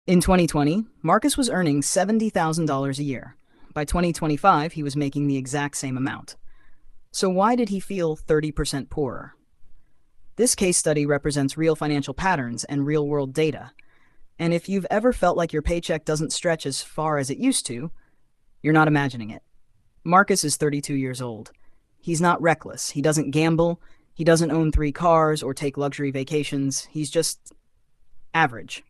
In 2020, Marcus was earning $70,000 a year. By 2025, he was making the exact same amount. So why did he feel 30% poorer? This case study represents real financial patterns and real-world data. And if you've ever felt like your paycheck doesn't stretch as far as it used to, you're not imagining it. Marcus is 32 years old. He's not reckless. He doesn't gamble. He doesn't own 3 cars or take luxury vacations. He's just average.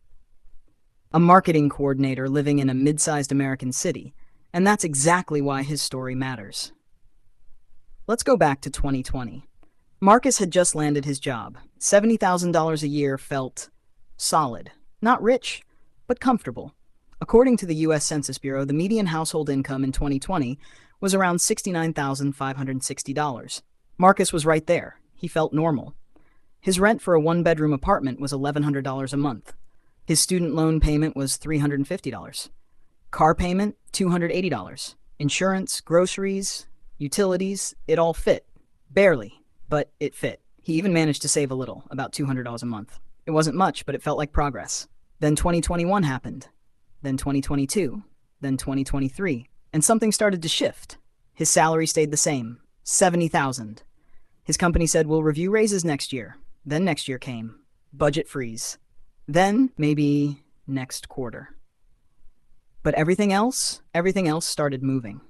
A marketing coordinator living in a mid-sized American city. And that's exactly why his story matters. Let's go back to 2020. Marcus had just landed his job. $70,000 a year felt solid. Not rich, but comfortable. According to the U.S. Census Bureau, the median household income in 2020 was around $69,560. Marcus was right there. He felt normal. His rent for a one-bedroom apartment was $1,100 a month. His student loan payment was $350. Car payment, $280. Insurance, groceries, utilities, it all fit. Barely, but it fit. He even managed to save a little, about $200 a month. It wasn't much, but it felt like progress. Then 2021 happened. Then 2022. Then 2023. And something started to shift. His salary stayed the same, $70,000. His company said, we'll review raises next year. Then next year came. Budget freeze. Then maybe next quarter. But everything else started moving.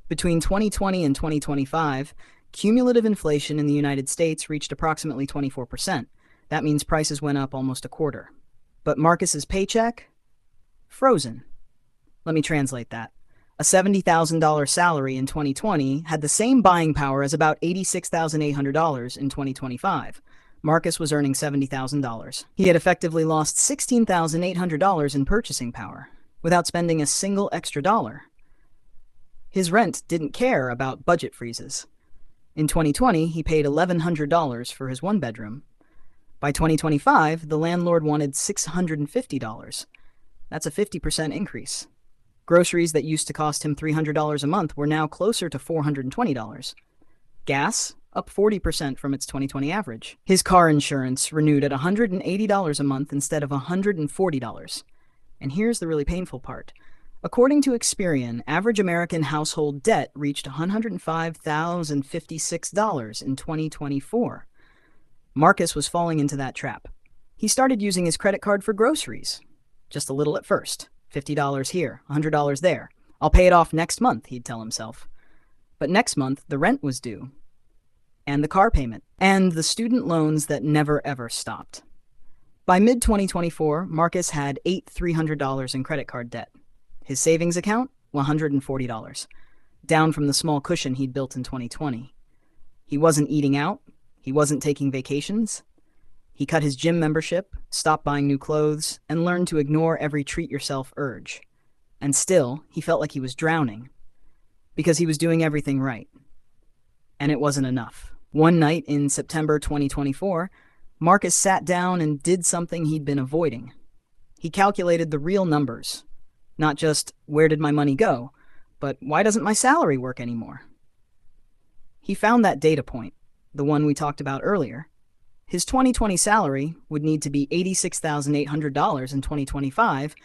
Between 2020 and 2025, cumulative inflation in the United States reached approximately 24%. That means prices went up almost a quarter. But Marcus's paycheck? Frozen. Let me translate that. A $70,000 salary in 2020 had the same buying power as about $86,800 in 2025. Marcus was earning $70,000. He had effectively lost $16,800 in purchasing power without spending a single extra dollar. His rent didn't care about budget freezes. In 2020, he paid $1,100 for his one bedroom. By 2025, the landlord wanted $650. That's a 50% increase. Groceries that used to cost him $300 a month were now closer to $420. Gas, up 40% from its 2020 average. His car insurance renewed at $180 a month instead of $140. And here's the really painful part. According to Experian, average American household debt reached $105,056 in 2024. Marcus was falling into that trap. He started using his credit card for groceries. Just a little at first. $50 here, $100 there. I'll pay it off next month, he'd tell himself. But next month, the rent was due. And the car payment. And the student loans that never ever stopped. By mid-2024, Marcus had $300 in credit card debt. His savings account, $140. Down from the small cushion he'd built in 2020. He wasn't eating out. He wasn't taking vacations. He cut his gym membership, stopped buying new clothes, and learned to ignore every treat-yourself urge. And still, he felt like he was drowning. Because he was doing everything right. And it wasn't enough. One night in September 2024, Marcus sat down and did something he'd been avoiding. He calculated the real numbers. Not just, where did my money go, but why doesn't my salary work anymore? He found that data point, the one we talked about earlier. His 2020 salary would need to be $86,800 in 2025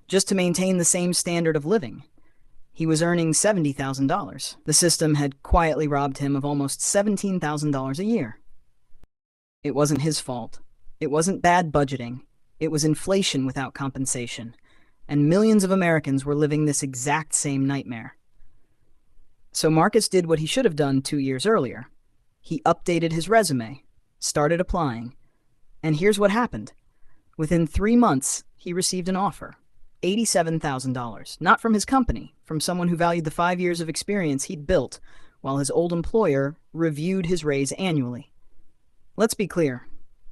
just to maintain the same standard of living. He was earning $70,000. The system had quietly robbed him of almost $17,000 a year. It wasn't his fault. It wasn't bad budgeting. It was inflation without compensation. And millions of Americans were living this exact same nightmare. So Marcus did what he should have done 2 years earlier. He updated his resume, started applying, and here's what happened. Within 3 months, he received an offer. $87,000, not from his company, from someone who valued the 5 years of experience he'd built, while his old employer reviewed his raise annually. Let's be clear,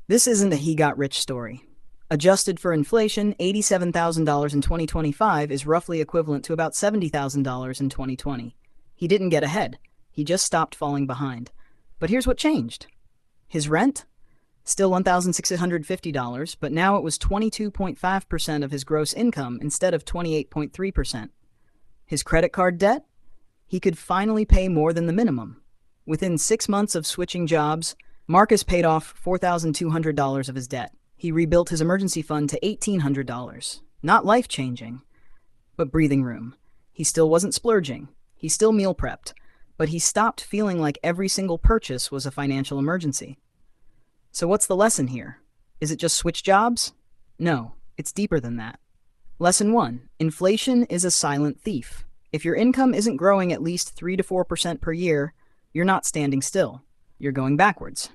this isn't a he-got-rich story. Adjusted for inflation, $87,000 in 2025 is roughly equivalent to about $70,000 in 2020. He didn't get ahead. He just stopped falling behind. But here's what changed. His rent? Still $1,650, but now it was 22.5% of his gross income instead of 28.3%. His credit card debt? He could finally pay more than the minimum. Within 6 months of switching jobs, Marcus paid off $4,200 of his debt. He rebuilt his emergency fund to $1,800. Not life-changing, but breathing room. He still wasn't splurging. He still meal prepped, but he stopped feeling like every single purchase was a financial emergency. So what's the lesson here? Is it just switch jobs? No, it's deeper than that. Lesson 1. Inflation is a silent thief. If your income isn't growing at least 3 to 4% per year, you're not standing still. You're going backwards.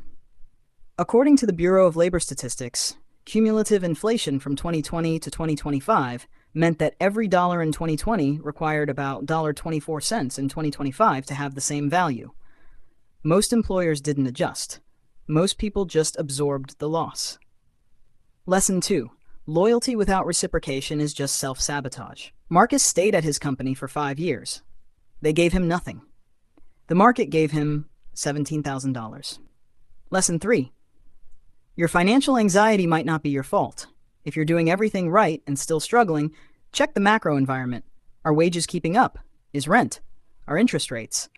According to the Bureau of Labor Statistics, cumulative inflation from 2020 to 2025 meant that every dollar in 2020 required about $1.24 in 2025 to have the same value. Most employers didn't adjust. Most people just absorbed the loss. Lesson 2. Loyalty without reciprocation is just self-sabotage. Marcus stayed at his company for 5 years. They gave him nothing. The market gave him $17,000. Lesson 3. Your financial anxiety might not be your fault. If you're doing everything right and still struggling, check the macro environment. Are wages keeping up? Is rent? Are interest rates?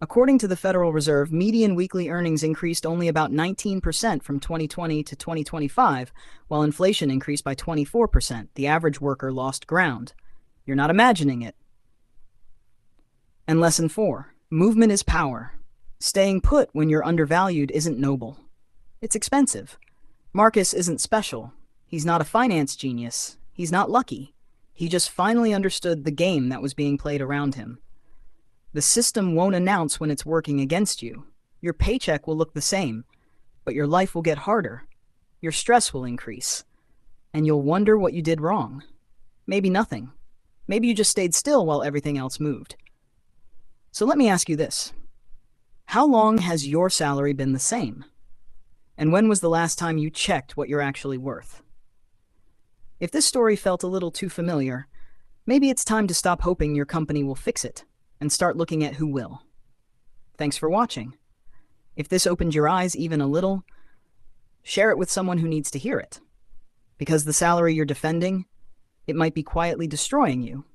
According to the Federal Reserve, median weekly earnings increased only about 19% from 2020 to 2025, while inflation increased by 24%. The average worker lost ground. You're not imagining it. And lesson 4. Movement is power. Staying put when you're undervalued isn't noble. It's expensive. Marcus isn't special. He's not a finance genius. He's not lucky. He just finally understood the game that was being played around him. The system won't announce when it's working against you. Your paycheck will look the same, but your life will get harder. Your stress will increase, and you'll wonder what you did wrong. Maybe nothing. Maybe you just stayed still while everything else moved. So let me ask you this. How long has your salary been the same? And when was the last time you checked what you're actually worth? If this story felt a little too familiar, maybe it's time to stop hoping your company will fix it and start looking at who will. Thanks for watching. If this opened your eyes even a little, share it with someone who needs to hear it. Because the salary you're defending, it might be quietly destroying you.